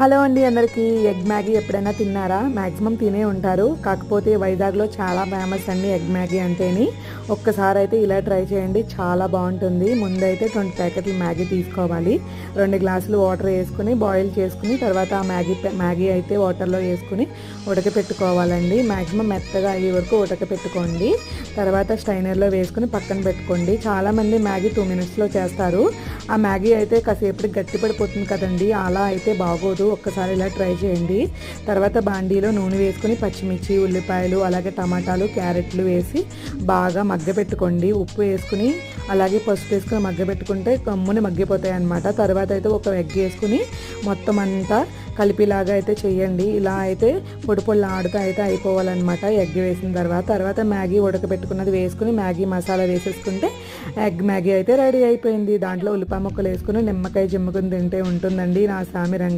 Hello అండి అందరికీ. Egg Maggi ఎప్పుడైనా తిన్నారా? మ్యాక్సిమం తినే ఉంటారు. కాకపోతే వైజాగ్లో చాలా ఫేమస్ అండి ఎగ్ మ్యాగీ అంటేని. ఒక్కసారి అయితే ఇలా ట్రై చేయండి, చాలా బాగుంటుంది. ముందైతే 20 ప్యాకెట్లు మ్యాగీ తీసుకోవాలి. 2 గ్లాసులు వాటర్ వేసుకుని బాయిల్ చేసుకుని తర్వాత ఆ మ్యాగీ అయితే వాటర్లో వేసుకుని ఉడకపెట్టుకోవాలండి. మ్యాక్సిమం మెత్తగా అయ్యే వరకు ఉడకపెట్టుకోండి. తర్వాత స్టైనర్లో వేసుకుని పక్కన పెట్టుకోండి. చాలామంది మ్యాగీ 2 మినిట్స్లో చేస్తారు. ఆ మ్యాగీ అయితే కాసేపటికి గట్టిపడిపోతుంది కదండి, అలా అయితే బాగోదు. ఒక్కసారి ఇలా ట్రై చేయండి. తర్వాత బాండీలో నూనె వేసుకుని పచ్చిమిర్చి, ఉల్లిపాయలు, అలాగే టమాటాలు, క్యారెట్లు వేసి బాగా మగ్గపెట్టుకోండి. ఉప్పు వేసుకుని అలాగే పసుపు వేసుకుని మగ్గపెట్టుకుంటే కమ్ముని మగ్గిపోతాయి అన్నమాట. తర్వాత అయితే ఒక ఎగ్ వేసుకుని మొత్తం అంతా కలిపిలాగా అయితే చేయండి. ఇలా అయితే పొడి పొడిలా ఆడుతూ అయితే అయిపోవాలన్నమాట ఎగ్ వేసిన తర్వాత మ్యాగీ ఉడకబెట్టుకున్నది వేసుకుని మ్యాగీ మసాలా వేసేసుకుంటే ఎగ్ మ్యాగీ అయితే రెడీ అయిపోయింది. దాంట్లో ఉల్లిపాయ ముక్కలు వేసుకుని నిమ్మకాయ జిమ్ముకుని తింటే ఉంటుందండి నా సామి రంగు.